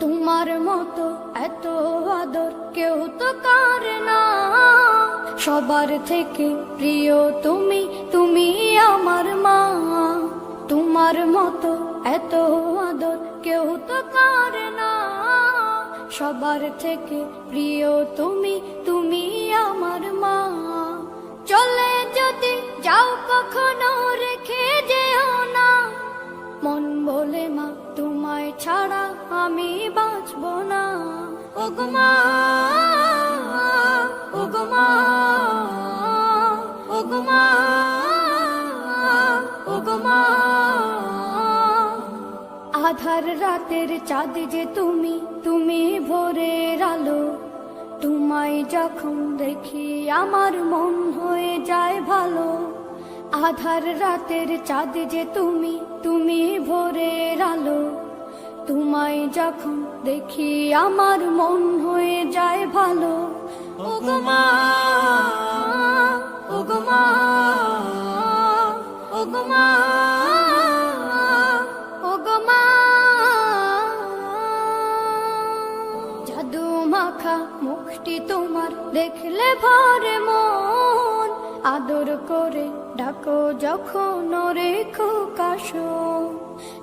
তোমার মতো এত আদর কেউ তো করে না, সবার থেকে প্রিয় তুমি, তুমি আমার মা। তোমার মতো এত আদর কেউ তো করে না, সবার থেকে প্রিয় তুমি, তুমি আমার মা। চলে যদি যাও কখনো রেখে যেও না, মন বলে মা তোমায় ছাড়া আমি বাঁচব না। ওগো মা, ওগো মা, ওগো মা, ওগো মা। আধার রাতের চাঁদ যে তুমি, তুমি ভোরের আলো। তোমায় যখন দেখি আমার মন হয়ে যায় ভালো। আধার রাতের চাঁদ যে তুমি, তুমি ভোরের আলো। তোমায় যখন দেখি আমার মন হয়ে যায় ভালো। ওগো মা, ওগো মা, ওগো মা, ওগো মা। জাদু মাখা মুখটি তোমার দেখলে ভরে মন, আদর করে ডাকো যখন রেখো কাশো।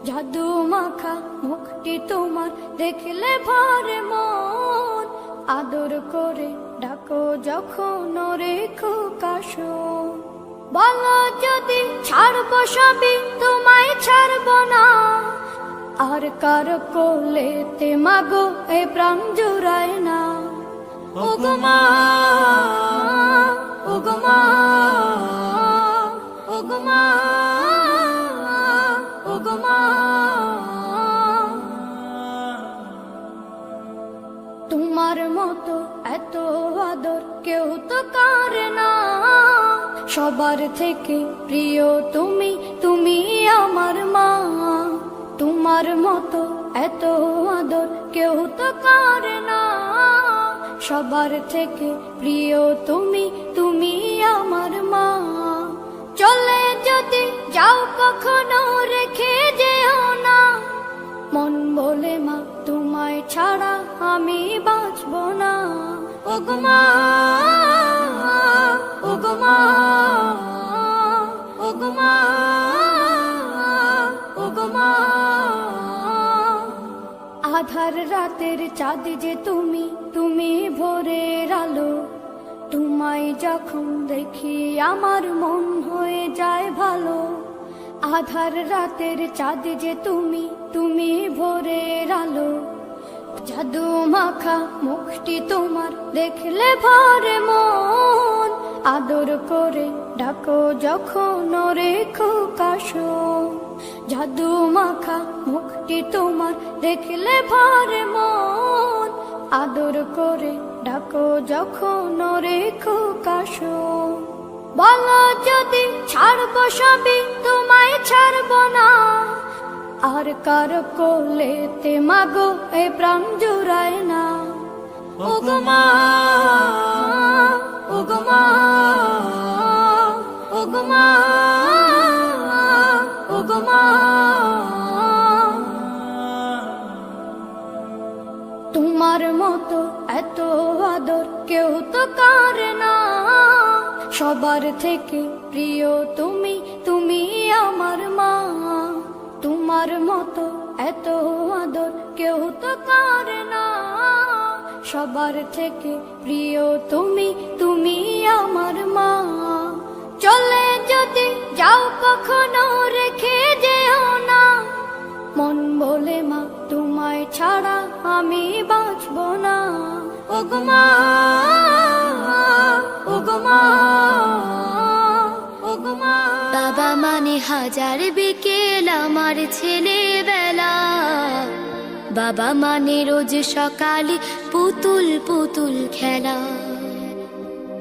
জাদু মাখা মুখটি তোমার দেখলে ভরে মন, আদর করে ডাকো যখন রেখো কাশো। বলো যদি ছাড়বো সবই তোমায় ছাড়বো না, আর কার কোলেতে মাগো এ প্রাণ জুড়ায় না। ওগো মা, ওগো মা, ওগো মা, ওগো মা। তোমার মতো এত আদর কেউ তো করে না, সবার থেকে প্রিয় তুমি, তুমি আমার মা। তোমার মতো এত আদর কেউ তো করে না, সবার থেকে প্রিয় তুমি, তুমি আমার মা। চলে যদি যাও কখনো রেখে যেও না, মন বলে মা তোমায় ছাড়া আমি বাঁচব না। ওগো মা, ওগো মা, ওগো মা, ওগো মা। আধার রাতের চাঁদ যে তুমি, তুমি ভোরের আলো। তোমায় যখন দেখি আমার মন হয়ে যায় ভালো। আধার রাতের চাঁদ যে তুমি, তুমি ভোরের আলো। জাদু মাখা মুখটি তোমার দেখলে ভরে মন, আদর করে ডাকো যখন রেখো কাশো। জাদু মাখা মুখটি তোমার দেখলে ভরে মন, আদর করে ডাকো যখন রেখো কাশো। বলো যদি ছাড়বো সবই তোমায় ছাড়বো না, আর কার কোলেতে মাগো এ প্রাণ জুড়ায় না। ওগো মা, ওগো মা, ওগো মা, ওগো মা। তোমার মতো এত আদর কেউ তো করে না, সবার থেকে প্রিয় তুমি, তুমি আমার মা। তোমার মতো এত আদর কেউ তো করে না, সবার থেকে প্রিয় তুমি, তুমি আমার মা। চলে যদি যাও কখনো রেখে যেও না, মন বলে মা তোমায় ছাড়া আমি বাঁচব না। ওগো মা, ওগো মা, ওগো মা। বাবা মানে হাজার বিকেল আমার ছেলেবেলা, বাবা মানে রোজ সকালে পুতুল পুতুল খেলা।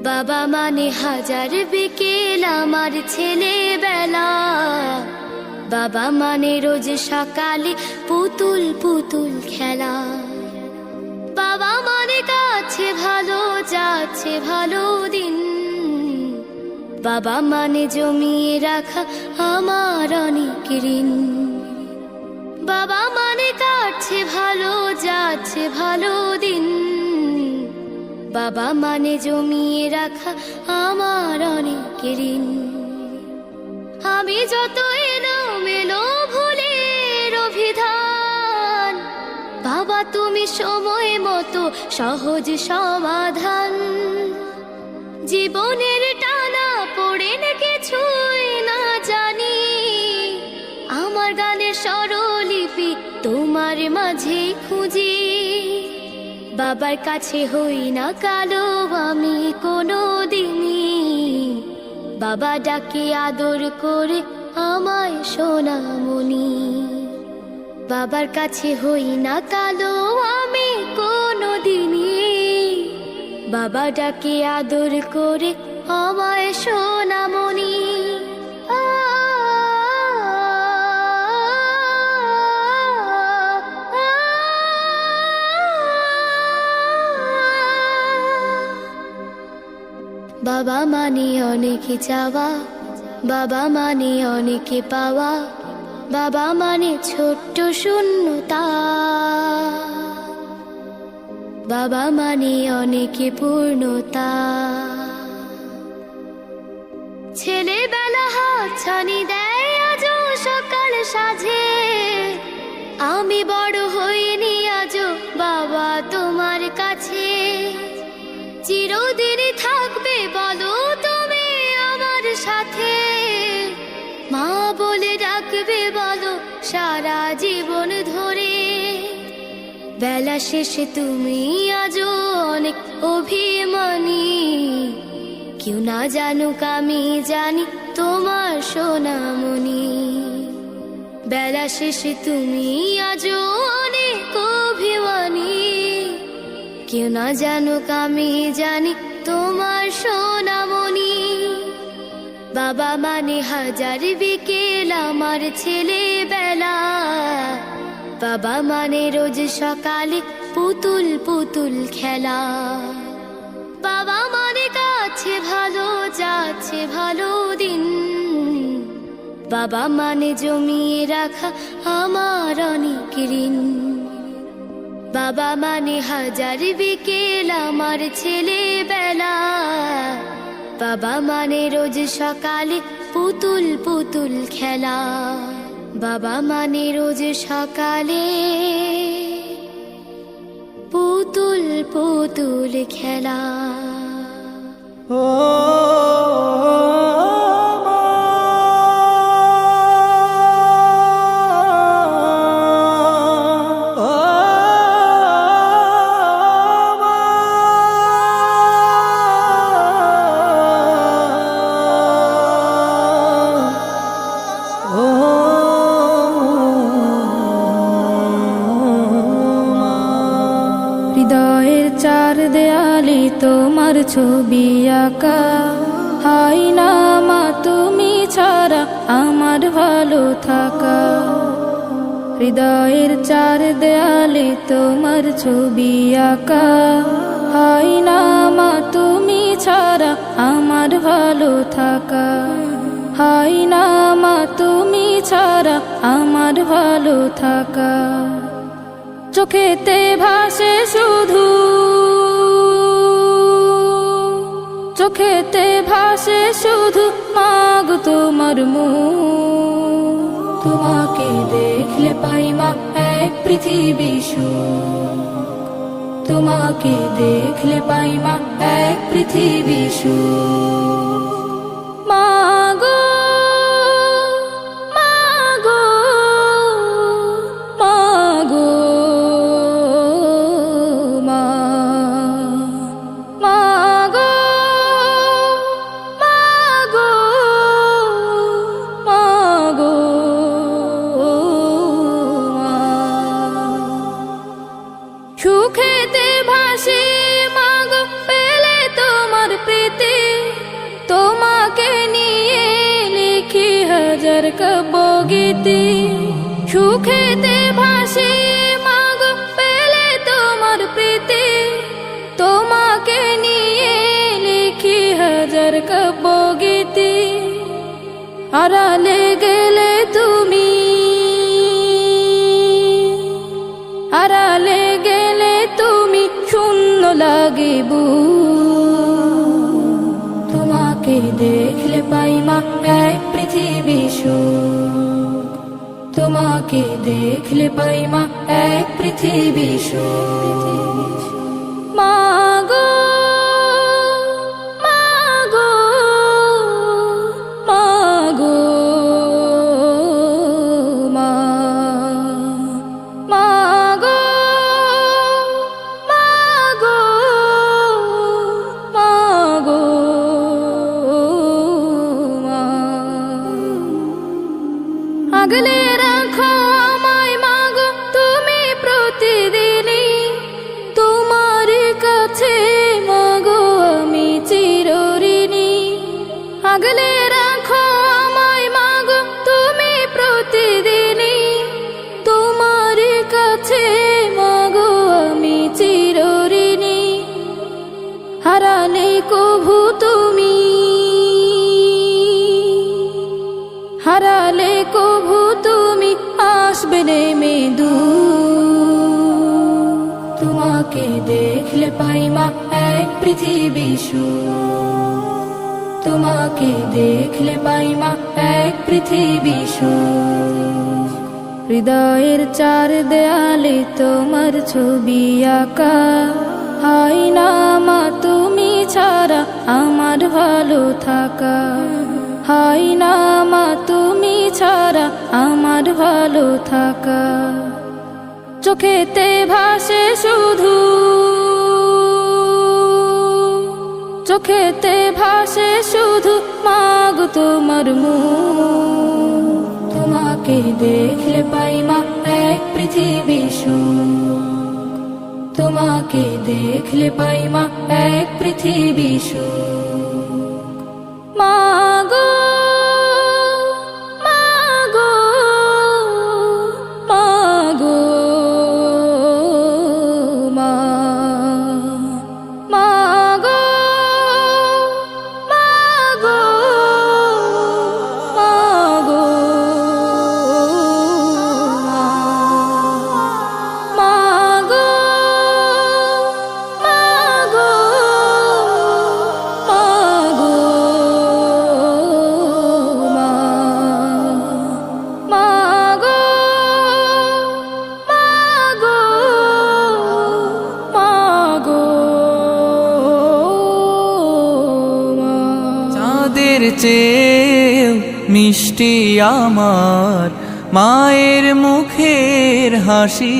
বাবা মানে হাজার বিকেল আমার ছেলেবেলা, বাবা মানে রোজ সকালে পুতুল পুতুল খেলা। বাবা মানে কাছে ভালো যাচ্ছে ভালো দিন, বাবা মানে জমিয়ে রাখা আমার অনেক ঋণ। বাবা মানে কাটছে ভালো যাচ্ছে বাবা মানে জমিয়ে রাখা আমার অনেক ঋণ। আমি যত এলোমেলো ভুলের অভিধান, বাবা তুমি সময় মতো সহজ সমাধান। জীবনের টানা পড়ে না কিছুই না জানি, আমার গানের স্বরলিপি তোমার মাঝে খুঁজি। বাবার কাছে হই না কালো আমি কোনো দিনই, বাবা ডাকে আদর করে আমায় সোনামণি। বাবার কাছে হই না কালো আমি কোনো দিনই, বাবা ডাকে আদর করে আমায় সোনামণি। বাবা মানে অনেক চাওয়া, বাবা মানে অনেক পাওয়া, বাবা মানে ছোট্ট শূন্যতা, বাবা মানে অনেক পূর্ণতা। ছেলেবেলা হাতছানি দেয় আজও সকাল সাজে, আমি বড় হইনি আজও বাবা তোমার কাছে। চিরদিনই থাকবে বলো তুমি আমার সাথে, মা বলে ডাকবে বলো সারা জীবন ধরে। বেলা শেষে তুমি আজও অনেক অভিমানী, কেউ না জানুক আমি জানি তোমার সোনামণি। বেলা শেষে তুমি আজও অনেক অভিমানী, কেউ না জানুক আমি জানি তোমার সোনামণি। বাবা মানে হাজার বিকেল আমার ছেলেবেলা, বাবা মানে রোজ সকালে পুতুল পুতুল খেলা। বাবা মানে কাছে ভালো যাচ্ছে ভালো দিন, বাবা মানে জমিয়ে রাখা আমার অনেক ঋণ। বাবা মানে হাজার বিকেল আমার ছেলেবেলা, বাবা মানে রোজ সকালে পুতুল পুতুল খেলা। বাবা মানে রোজ সকালে পুতুল পুতুল খেলা। হৃদয়ের চার দেয়ালে তোমার ছবি আঁকা, হাই না মা তুমি ছাড়া আমার ভালো থাকা। হৃদয়ের চার দেয়ালে তোমার ছবি আঁকা, হাই না মা তুমি ছাড়া আমার ভালো থাকা। হাই না মা তুমি ছাড়া আমার ভালো থাকা। চোখেতে ভাসে শুধু, চোখেতে ভাসে শুধু মাগো তোমার মুখ। তোমাকে দেখলে পাই মা এক পৃথিবী সুখ, তোমাকে দেখলে পাই মা এক পৃথিবী সুখ। মাগো মাগো মাগো মা, মাগো মাগো মাগো মা। সুখেতে ভাসি মাগো পেলে তোমার প্রীতি, তোমাকে নিয়ে লিখি হাজার কাব্যগীতি। সুখেতে ভাসি মাগো পেলে তোমার প্রীতি, তোমাকে নিয়ে লিখি হাজার কাব্যগীতি। আড়ালে গেলে তুমি, আড়ালে গেলে তুমি শূন্য লাগে বুক। তোমাকে দেখলে পাই মা এক পৃথিবী সুখ। তোমাকে দেখলে পাই মা এক পৃথিবী সুখ। মাগো মাগো মাগো মা, মাগো মাগো মাগো মা। আগলে রাখো আমায় মাগো তুমি প্রতিদিনই, তোমার কাছে মাগো আমি চিরঋণী। আগলে রাখো আমায় মাগো তুমি প্রতিদিনই, তোমার কাছে মাগো আমি চিরঋণী। হারালে কভু তুমি, হারালে কভু তুমি আসবে নেমে দূর। তোমাকে দেখলে পাই মা এক পৃথিবী সুখ। তোমাকে দেখলে পাই মা এক পৃথিবী সুখ। হৃদয়ের চার দেয়ালে তোমার ছবি আঁকা, হয় না মা তুমি ছাড়া আমার ভালো থাকা। হয় না মা তুমি ছাড়া আমার ভালো থাকা। চোখেতে ভাসে শুধু, চোখেতে ভাসে শুধু মাগো তোমার মুখ। তোমাকে দেখলে পাই মা এক পৃথিবী সুখ। তোমাকে দেখলে পাই মা এক পৃথিবী সুখ। মাগো মাগো মাগো মা, মাগো মাগো মাগো মা, মাগো মাগো মাগো মা, মাগো মাগো মাগো মা। চাঁদের চেয়েও মিষ্টি আমার মায়ের মুখের হাসি।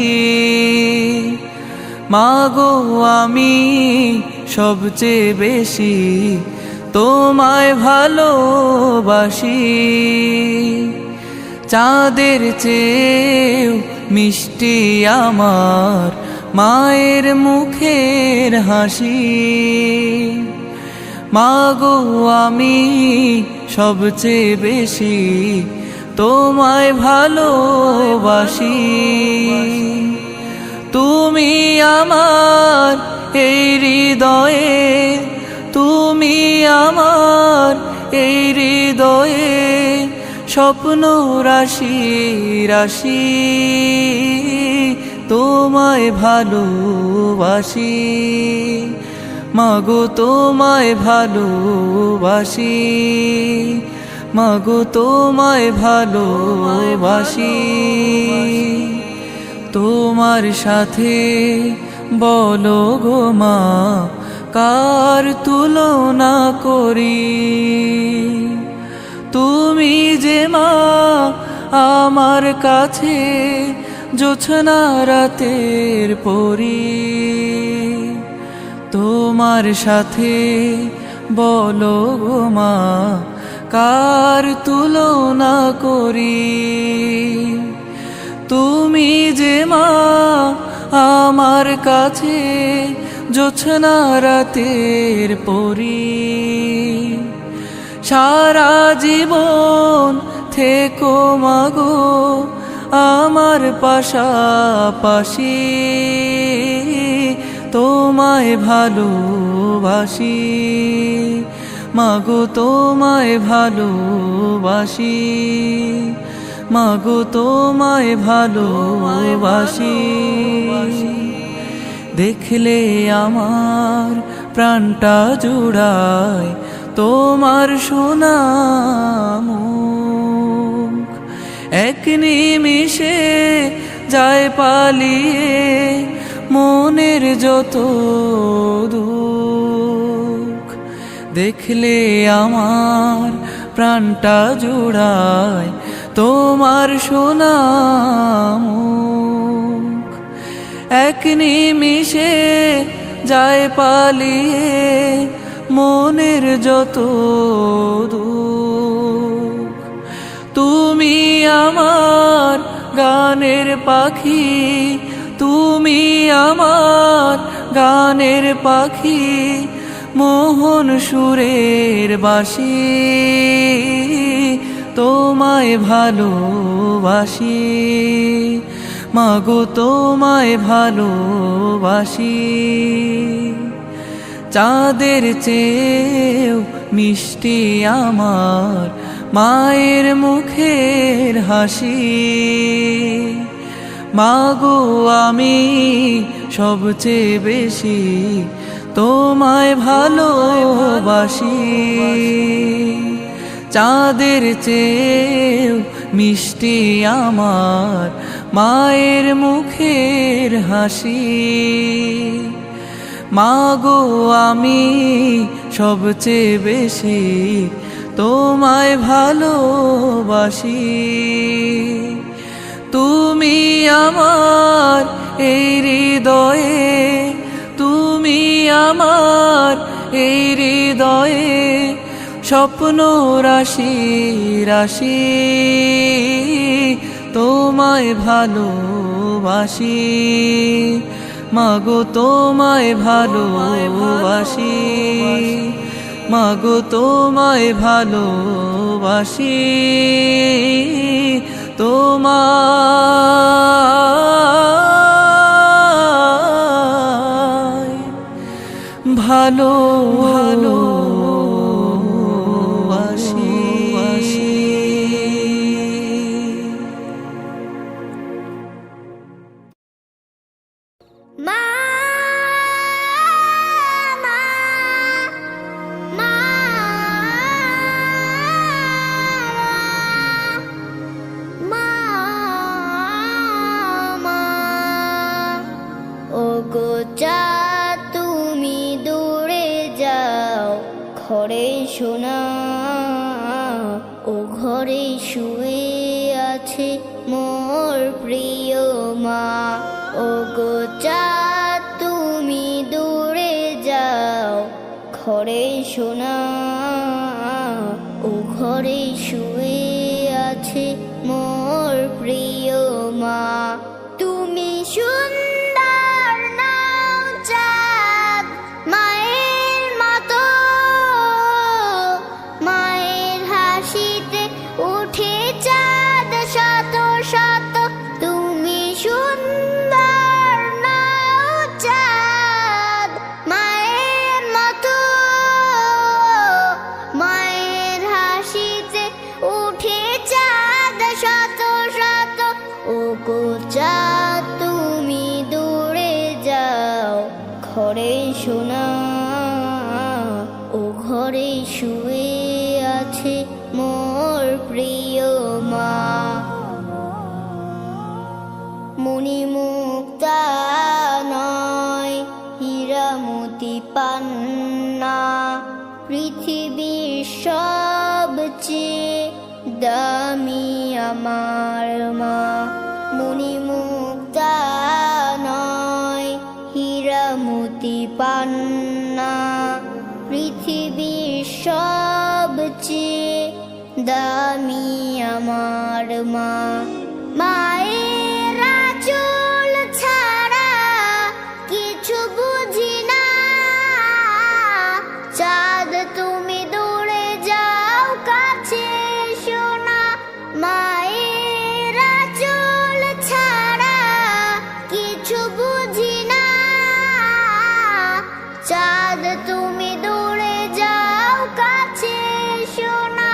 মাগো আমি সবচেয়ে বেশি তোমায় ভালোবাসি। চাঁদের চেয়েও মিষ্টি আমার মায়ের মুখের হাসি। মাগো আমি সবচেয়ে বেশি তোমায় ভালোবাসি। তুমি আমার এই হৃদয়ে, তুমি আমার এই হৃদয়ে স্বপ্ন রাশি রাশি। তোমায় ভালোবাসি মাগো, তোমায় ভালোবাসি মাগো, তোমায় ভালোবাসি। তোমার সাথে বলো গো মা কার তুলনা করি। তুমি যে মা আমার কাছে জোছনা রাতের পরি। তোমার সাথে বলো গো মা কার তুলনা করি। তুমি যে মা আমার কাছে জোছনা রাতের পরি। সারা জীবন থেকো মাগো আমার পাশাপাশি। তোমায় ভালোবাসি মাগো, তোমায় ভালোবাসি মাগো, তোমায় ভালোবাসি। দেখলে আমার প্রাণটা জুড়ায় তোমার সোনা মুখ। এক নিমিষে যায় পালিয়ে মনের যত দুঃখ, দেখলে আমার প্রাণটা জুড়ায় তোমার সোনা মুখ। এক নিমিষে যায় পালিয়ে মনের যত দুঃখ। তুমি আমার গানের পাখি, তুমি আমার গানের পাখি, মোহন সুরের বাঁশি, তোমায় ভালোবাসি মাগো তোমায় ভালোবাসি। চাঁদের চেয়েও মিষ্টি আমার মায়ের মুখের হাসি, মাগো আমি সবচেয়ে বেশি তোমায় ভালোবাসি। চাঁদের চেয়েও মিষ্টি আমার মায়ের মুখের হাসি, মাগো আমি সবচেয়ে বেশি তোমায় ভালোবাসি। তুমি আমার এই হৃদয়ে, তুমি আমার এই হৃদয়ে স্বপ্ন রাশি রাশি, তোমায় ভালোবাসি মাগো তোমায় ভালোবাসি, মাগো তোমায় ভালোবাসি, তোমায় ভালোবাসি। মা মা মা মা মা ওগো চাঁদ তুমি দূরে যাও, ঘরে শোনা ও ঘরে শুয়ে আছে মোর প্রিয় মা। ওগো চাঁদ তুমি দূরে যাও, ঘরে শোনা ও ঘরে শুয়ে আছে মোর প্রিয় মা। তুমি সুন্দর নাও চাঁদ মায়ের মতো, মায়ের হাসিতে উঠে চাঁদ শত শত। তুমি সুন্দর নাও চাঁদ মায়ের মতো, মায়ের হাসিতে উঠে চাঁদ শত শত। ওগো চাঁদ তুমি দূরে যাও, ঘরে শোনা ও ঘরে শুয়ে আছে মোর প্রিয় মা। মণিমুক্তা নয় হীরা মতি পান্না, পৃথিবীর সবচেয়ে দামি আমার মা। মণিমুক্তা নয় হীরা মতি পান্না, পৃথিবীর সবচেয়ে দামি আমার মা। মায়ের আঁচল ছাড়া কিছু বুঝি না, চাঁদ তুমি দূরে যাও কাছে শোনা। মায়ের আঁচল ছাড়া কিছু বুঝি না, চাঁদ তুমি দূরে যাও কাছে শোনা।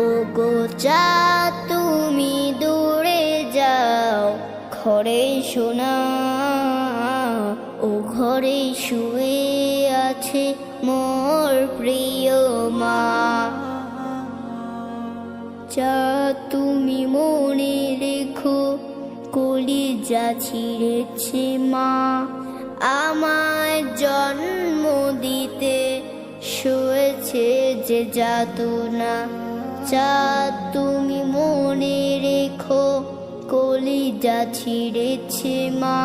ওগো চাঁদ তুমি দূরে যাও, ঘরে শোনা ও ঘরে শুয়ে আছে মোর প্রিয় মা। চাঁদ তুমি মনে রেখো কলিজা ছিঁড়েছে মা, আমায় জন্ম দিতে শুয়েছে যে যাতনা। চাঁদ তুমি মনে রেখো কলিজা ছিঁড়েছে মা,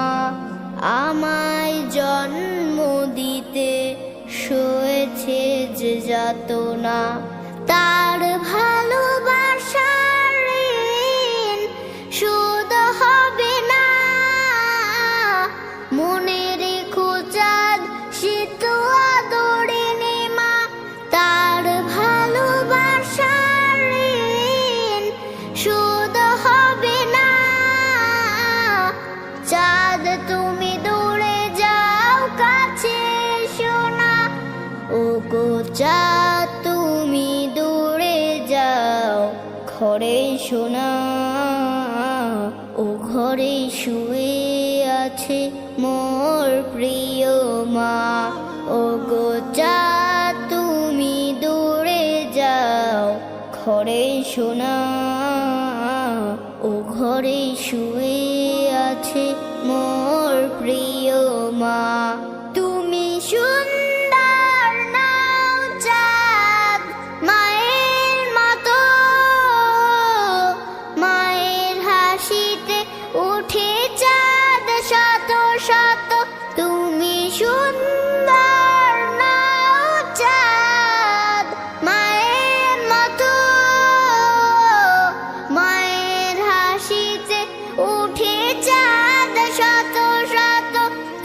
আমায় জন্ম দিতে শুয়েছে যে যাতনা। তার ভালোবাসার ঋণ শোধ হবে না, মনে রেখো চাঁদ সে তো আদরিনী মা। তার ভালোবাসার ঋণ শোধ হবে না, চাঁদ তুমি দূরে যাও কাছে এসো না। ও গো চাঁদ তুমি দূরে যাও ঘরে শোনা, ও ঘরে শুয়ে আছে মোর প্রিয় মা। ও গো চাঁদ তুমি দূরে যাও ঘরে শোনা, ও ঘরে শুয়ে আছে মোর প্রিয় মা। তুমি সুন্দর নাও চাঁদ মায়ের মতো, মায়ের হাসিতে উঠে চাঁদ শত শত। তুমি সুন্দর নাও চাঁদ মায়ের মতো, মায়ের হাসিতে উঠে চাঁদ শত শত।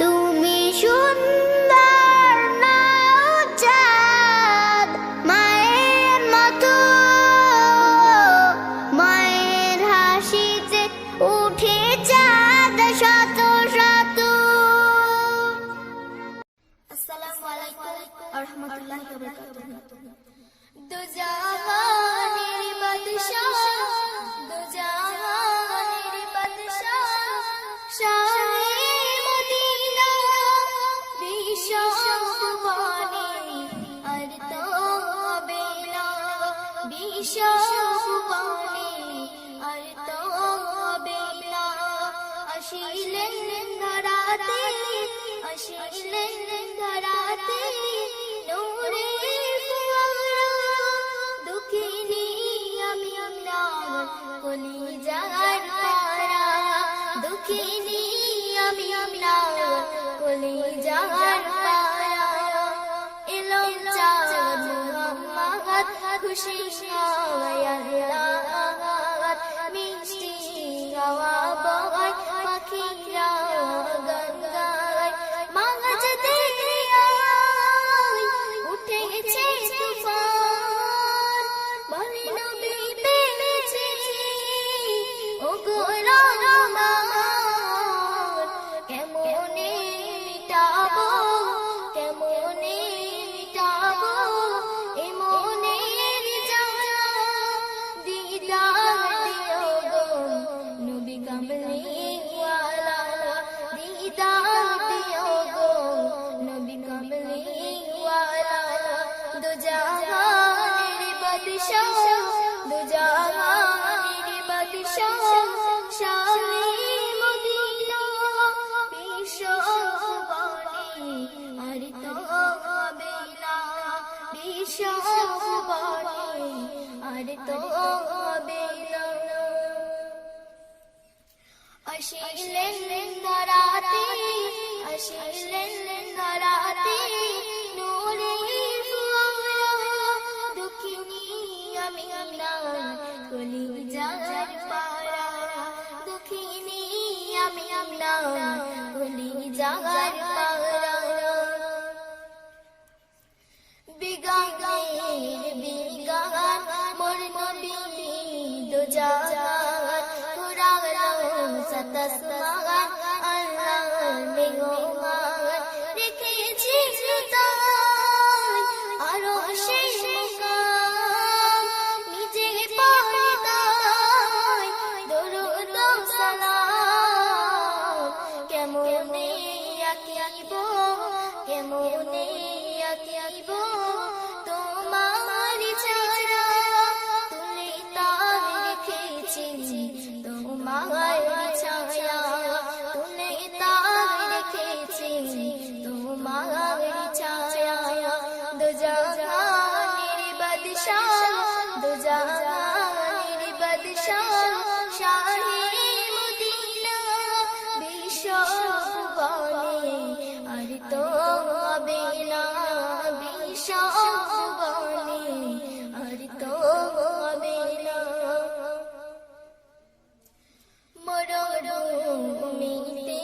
তুমি সুন্দর নাও চাঁদ মায়ের মতো, মায়ের হাসিতে উঠে চাঁদ শত শত। আসসালামু আলাইকুম ওয়া রাহমাতুল্লাহি ওয়া বারাকাতুহু। দু জাহানের বাদশাহ, দু জাহানের বাদশাহ, শাহে মদিনা বিশ্ব সুবহানী আর তো হবে না, বিশ্ব সুবহানী আর তো হবে না। আসিলেন ধরাতে, আসিলেন ধরাতে নূরে ফুয়ারা, দুঃখিনী আমি আপনার কলিজার পারা, দুঃখিনী আমি আপনার কলিজার পারা। এলো চাঁদ মুহাম্মদ খুশি হয় আল্লাহ, মিষ্টি হাওয়া বয় পাখিরা গান গায়। মাঝ দরিয়ায় উঠেছে তুফান, বলে নবী পেয়েছি ও গো রহমান। কেমনে মিটাবো, কেমনে মিটাবো এ মনের জ্বালা, দিদার দিও গো নবী কামলিওয়ালা, দিদার দিও গো নবী কামলিওয়ালা। দু জাহানের বাদশাহ, দু জাহানের বাদশাহ, শাহে মদিনা বিশ্ব সুবহানী আর তো হবে না, বিশ্ব সুবহানী আর তো হবে না। আসিলেন ধরাতে, আসিলেন ধরাতে নূরে ফুয়ারা, দুঃখিনী আমি আপনার কলিজার পারা, দুঃখিনী আমি আপনার কলিজার পারা। বিগানের বিগান মোর নবী দু জাহান, কুরান সাত আসমান আল্লাহর মেহমান। রেখেছি তাই আরশে মুকাম, নিজে পড়ে তাই দরুদ ও সালাম। কেমনে আঁকিব কেমনে আঁকিব তোমার ছায়া তুলে তার রেখেছি তোমার ছায়া তুলে তার রেখেছি তোমার ছায়া দু জাহানের বাদশাহ দু জাহানের বাদশাহ শাহে মদিনা বিশ্ব ভুবনে আর তো হবে না বিশ্ব ভুবনে আর তো হবে না মরুভূমিতে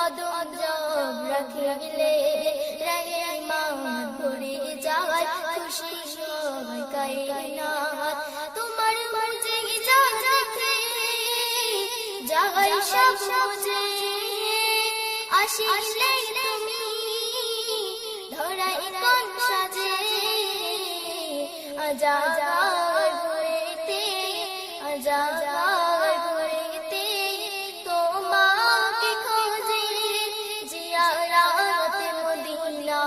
অদম জব রাখিলে রহমান ভরে যায় খুশি সবাই কায়নাত তোমার মুজে যা দেখে যাই সব মুজে আসিলে তুমি ধরাই কোন সাজে আজাদ ঘুরেতে আজাদ ঘুরেতে তোমাকে খোঁজে জিয়ারাত মদিনা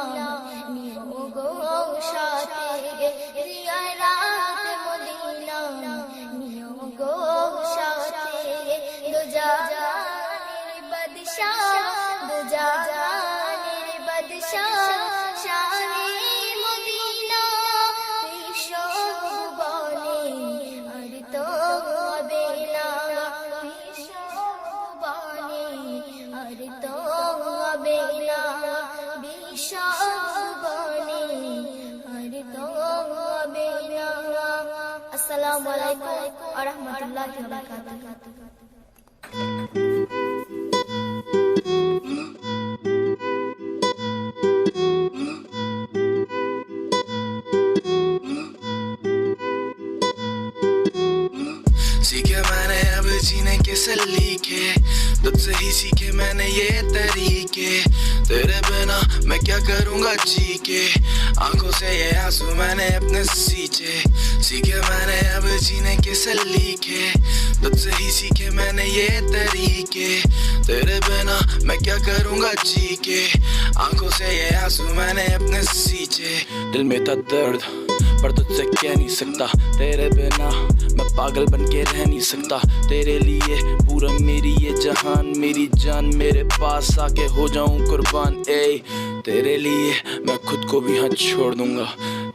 নিও গো সাথে জিয়ারাত মদিনা নিও গো সাথে দু জাহানের বাদশাহ দু জাহানের বাদশাহ শাহে মদিনা বিশ্ব ভুবনে আর তো হবে না বিশ্ব ভুবনে আর তো হবে না বিশ্ব ভুবনে আর তো হবে না আসসালামু আলাইকুম ওয়া রাহমাতুল্লাহি ওয়া বারাকাতুহু सीखे मैंने अब जीने के सलीके तुझसे ही सीखे मैंने ये तरीके तेरे बिना मैं क्या करूँगा जी के आंखों से ये आंसू मैंने अपने सींचे सीखे मैंने अब जीने के सलीके तुझसे ही सीखे मैंने ये तरीके तेरे बिना मैं क्या करूँगा जी के आंखों से ये आंसू मैंने अपने सींचे दिल में था दर्द पर तुझसे कह नहीं सकता तेरे बिना मैं पागल बन के रह नहीं सकता तेरे लिए पूरा मेरी ये जहान मेरी जान मेरे पास आके हो जाऊं कुर्बान ए तेरे लिए मैं खुद को भी हाथ छोड़ दूंगा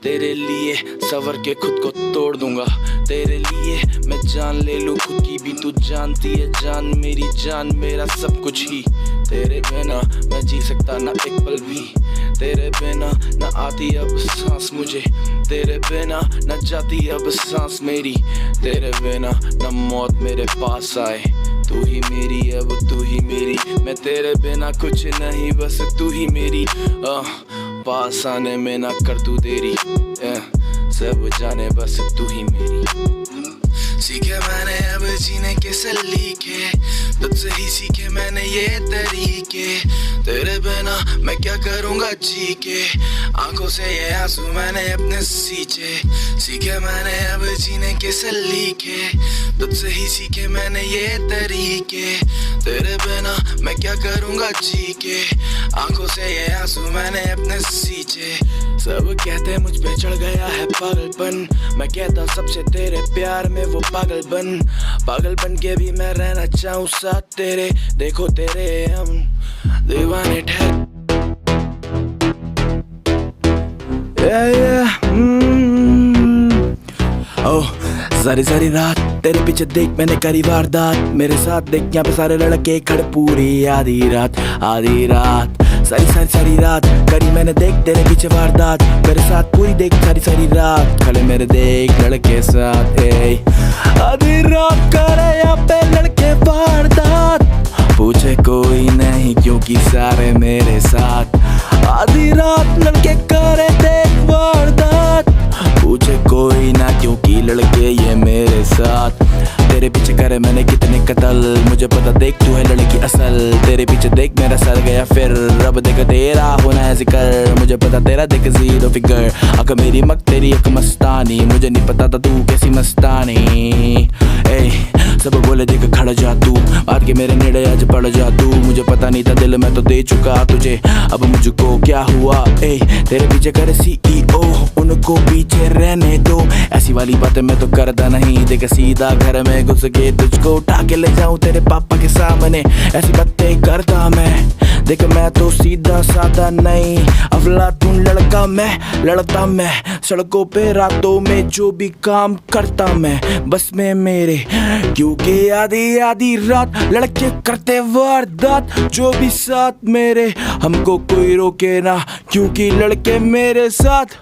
तेरे लिए सवर के खुद को तोड़ दूंगा तेरे लिए मैं जान ले लूं खुद की भी तू जानती है जान मेरी जान मेरा सब कुछ ही तेरे बिना मैं जी सकता ना एक पल भी तेरे बिना न आती अब सांस मुझे तेरे बिना न जाती अब सांस मेरी तेरे बिना न मौत मेरे पास आए तू ही मेरी अब तू ही मेरी मैं तेरे बिना कुछ नहीं बस तू ही मेरी पास आने में ना कर तू देरी सब जाने बस तू ही मेरी सीखे मैंने अब जीने के सलीके तुझसे ही सीखे मैंने ये तरीके तेरे बिना मैं क्या करूँगा जी के आंखों से ये आंसू मैंने अपने सींचे सीखे मैंने अब जीने के सलीके तुझसे ही सीखे मैंने ये तरीके तेरे बिना मैं क्या करूँगा जी के आंखों से ये आंसू मैंने अपने सींचे सब कहते मुझ पे चढ़ गया है पागलपन मैं कहता सबसे तेरे प्यार में वो पागल बन के भी मैं रहना चाहूँ साथ तेरे देखो तेरे हम दीवाने ठहर सारी सारी रात तेरे पीछे देख मैंने करी वारदात मेरे साथ देख यहाँ पे सारे लड़के खड़े पूरी आधी रात सारी रात करी मैंने देख तेरे पीछे वारदात मेरे साथ पूरी देख सारी रात खड़े मेरे देख लड़के साथ आधी रात करे यहाँ पे लड़के वारदात पूछे कोई नहीं क्योंकि सारे मेरे साथ आधी रात लड़के करे देख वारदात पूछे कोई ना क्योंकि लड़के ये मेरे साथ तेरे तेरे पीछे करे मैंने कितने कत्ल, मुझे पता देख तू है लड़की असल, तेरे पीछे देख मेरा सर गया फिर, रब देख तेरा होना है जिक्र, मुझे पता तेरा देख जीरो फिगर, अक मेरी मक तेरी एक मस्तानी, मुझे नहीं पता था तू कैसी मस्तानी। ए सब बोले देख खड़ा जा तू, बात के मेरे नेड़े आज पड़ जा तू, मुझे पता नहीं था दिल मैं तो दे चुका तुझे, अब मुझको क्या हुआ। ए तेरे पीछे करे CEO, उनको पीछे रहने दो, ऐसी वाली बातें मैं तो करता नहीं, देख सीधा घर में घुस के तुझको उठा के ले जाऊं तेरे पापा के सामने, ऐसी बातें करता मैं, देख मैं तो सीधा साधा नहीं, अफलातून लड़का मैं, लड़ता मैं सड़कों पे रातों में जो भी काम करता मैं, बस में मेरे क्योंकि आधी आधी रात लड़के करते वारदात, जो भी साथ मेरे हमको कोई रोके ना, क्योंकि लड़के मेरे साथ,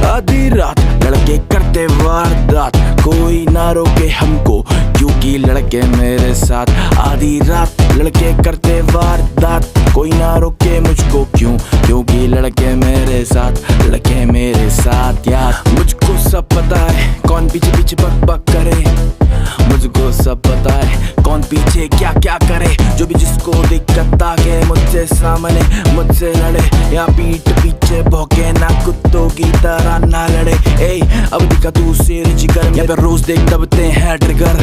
आधी रात लड़के करते वारदात, कोई ना रोके हमको, क्योंकि लड़के मेरे साथ, आधी रात लड़के करते वारदात, कोई ना रोके मुझको, क्यों क्योंकि लड़के मेरे साथ, लड़के मेरे साथ। यार मुझको सब पता है कौन पीछे पीछे बक बक करे, मुझको सब पता है कौन पीछे क्या क्या करे, जो भी जिसको दिक्कत आके मुझसे सामने मुझसे लड़े, या पीठ पीछे भौंके ना कुत्तों की तरह ना लड़े। ए अब दिखा तू शेर जिगर, यहाँ पे रोज देख दबते हैं ट्रिगर,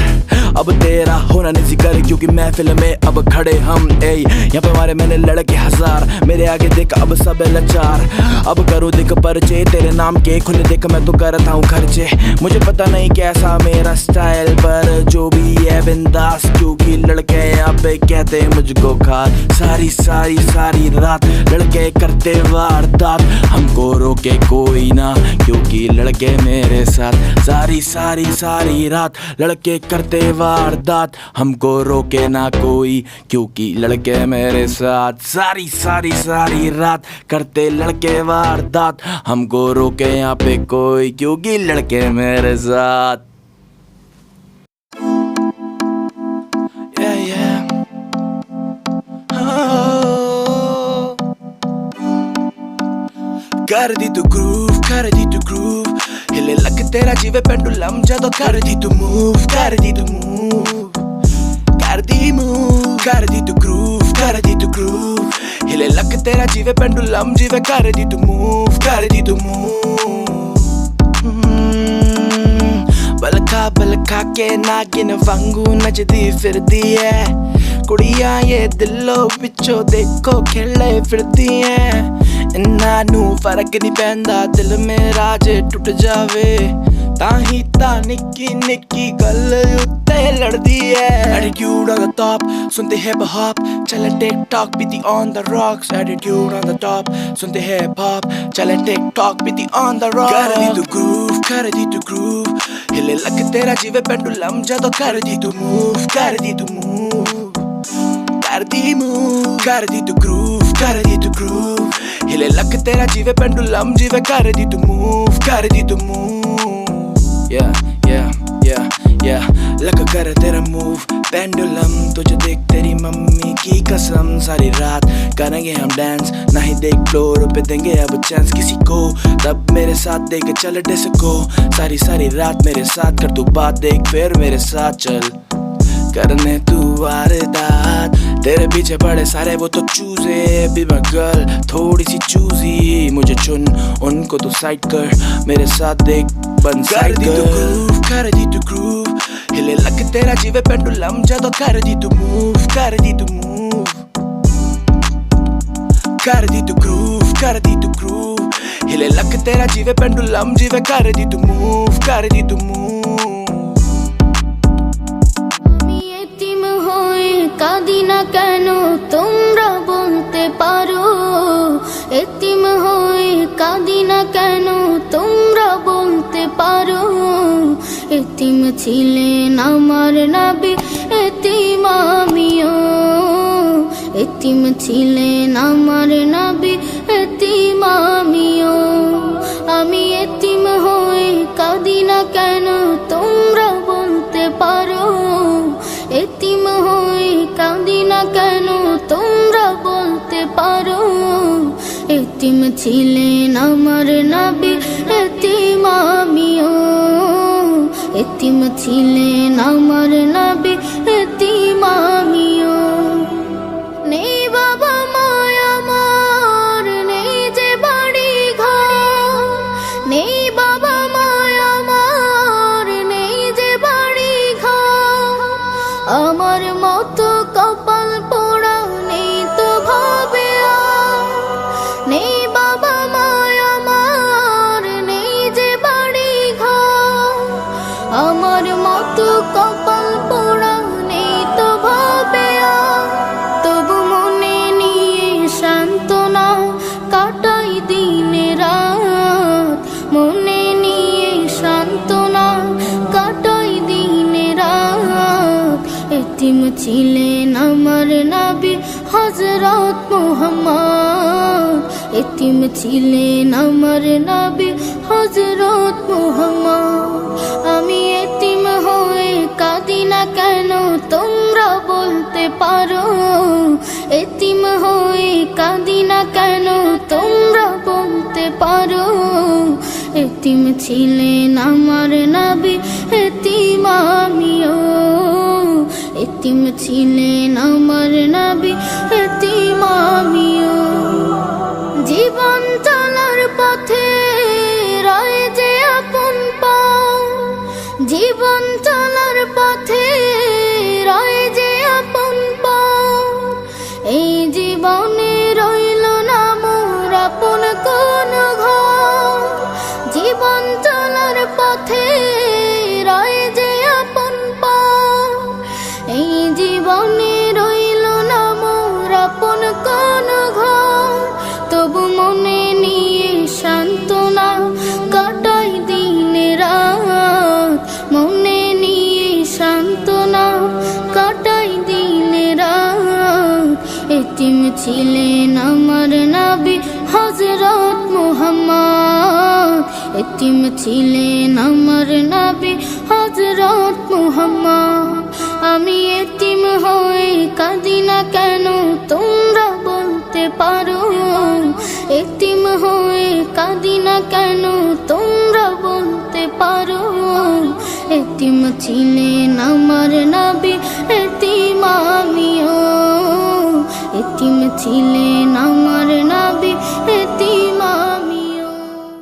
अब तेरा होना नहीं जिक्र, क्योंकि महफिल में अब खड़े हम। ए यहाँ पे मारे मैंने लड़के हजार, मेरे आगे देख अब सब लाचार, अब करो देख परिचय तेरे नाम के, खुले देख मैं तो करता हूँ खर्चे, मुझे पता नहीं कैसा मेरा स्टाइल, पर जो भी है बिंदास, क्योंकि लड़के यहाँ पे कहते मुझको खा, सारी सारी सारी रात लड़के करते वारदात, हमको रोके कोई ना, क्योंकि लड़के मेरे साथ, सारी सारी सारी रात लड़के करते वारदात, हमको रोके ना कोई, क्योंकि लड़के मेरे साथ, सारी सारी सारी रात करते लड़के वारदात, हमको रोके यहाँ पे कोई, क्योंकि लड़के मेरे साथ। कर दी तू ग्रूव, कर दी तू ग्रूव, हिले लग तेरा जीवे पेंडुलम जदों कर दी तू मूव, कर दी तू मूव, कर दी मूव, कर दी तू ग्रूव, कर दी तू ग्रूव, हिले लग तेरा जीवे पेंडुलम जीवे कर दी तू मूव, कर दी तू मूव। बलखा के नागिन वांगू नचदी फिरदी है, कुड़ियां ये दिलों पिछो देखो खेले फिरदी है, इन्ना नू फर्क नहीं पैंदा दिल मेरा जे टुट जावे, ताही ता निक्की निक्की गल उत्ते लड़दी है। एटीट्यूड ऑन द टॉप सुनते हिप हॉप, चले टिक टॉक बीती on the rocks, attitude on the top सुनते हिप हॉप, चले टिक टॉक बीती ऑन द रॉक्स, कर दी तू ग्रूव, कर दी तू ग्रूव, हिले लग तेरा जीवे पेंडुलम जदों कर दी तू मूव, कर दी तू मूव, कर दी मूव, कर दी तू ग्रूव, कर दी तू ग्रूव, हिले लग तेरा जीवे पेंडुलम जीवे कर दी तू मूव, कर दी तू मूव। Yeah, लग कर तेरा मूव पेंडुलम, तुझे देख तेरी मम्मी की कसम, सारी रात करेंगे हम डांस, नहीं देख फ्लोर पे देंगे अब चांस किसी को, तब मेरे साथ देख चल डिस्को, सारी सारी रात मेरे साथ कर तू बात, देख फिर मेरे साथ चल करने तू वारदात, तेरे पीछे पड़े सारे वो तो चूजे, बी माय गर्ल थोड़ी सी चूजी, मुझे चुन उनको तू साइड कर, मेरे साथ देख बन साइड कर दी तू ग्रूव, कर दी तू ग्रूव, हिले लग तेरा जीवे पेंडुलम जदों कर दी तू मूव, कर दी तू मूव, कर दी तू ग्रूव, कर दी तू ग्रूव, हिले लग तेरा जीवे पेंडुलम जीवे कर दी तू मूव, कर दी तू मूव। কাঁদি না কেন তোমরা বলতে পারো, এতিম হয়ে কাঁদি না কেন তোমরা বলতে পারো, এতিম ছিলেন আমার নবী এতিম আমিও, এতিম ছিলেন আমার নবী এতিম আমিও, আমি এতিম হয়ে কাঁদি না কেন তোমরা বলতে পারো, এতিম হয়ে কাঁদি না কেন তোমরা বলতে পারো, এতিম ছিলেন আমার নবী এতিম আমিও, এতিম ছিলেন আমার নবী এতিম আমিও নেই বাবা মায় আমার নেই যে বাড়ি ঘর নেই বাবা মায় আমার নেই যে বাড়ি ঘর আমার মতো কপাল পোড়া নেই তো ভাবে আর নেই বাবা মায় আমার নেই যে বাড়ি ঘর আমার মতো কপাল পোড়া নেই তো ভাবে আর তবু মনে নিয়ে সান্ত্বনা কাটাই দিন রাত মনে নিয়ে সান্ত্বনা কাটাই দিন রাত এতিম ছিলেন আমার নবী হযরত মুহাম্মদ এতিম ছিলেন আমার নবী হযরত মুহাম্মদ আমি এতিম হয়ে কাঁদি না কেন তোমরা বলতে পারো এতিম হয়ে কাঁদি না কেন তোমরা বলতে পারো এতিম ছিলেন আমার নবী এতিম আমিও এতিম ছিলেন আমার নবী এতিম আমিও জীবন চলার পথে রয়ে যে আপন পাও জীবন চলার পথে রয়ে যে আপন পাও এই জীবনে রইল না মোর আপন কোন ঘর জীবন চলার পথে রয়ে যে আপন পাও এই জীবনে রইল না মোর আপন কোন ঘর তবু মনে নিয়ে সান্ত্বনা কাটাই দিন রাত মনে নিয়ে সান্ত্বনা কাটাই দিন রাত এতিম ছিলেন আমার নবী হযরত মুহাম্মদ এতিম ছিলেন আমার নবী হযরত মুহাম্মদ আমি এতিম হয়ে কাঁদি না কেন তোমরা বলতে পারো এতিম হয়ে কাঁদি না কেন তোমরা বলতে পারো এতিম ছিলেন আমার নবী এতিম আমিও এতিম ছিলেন আমার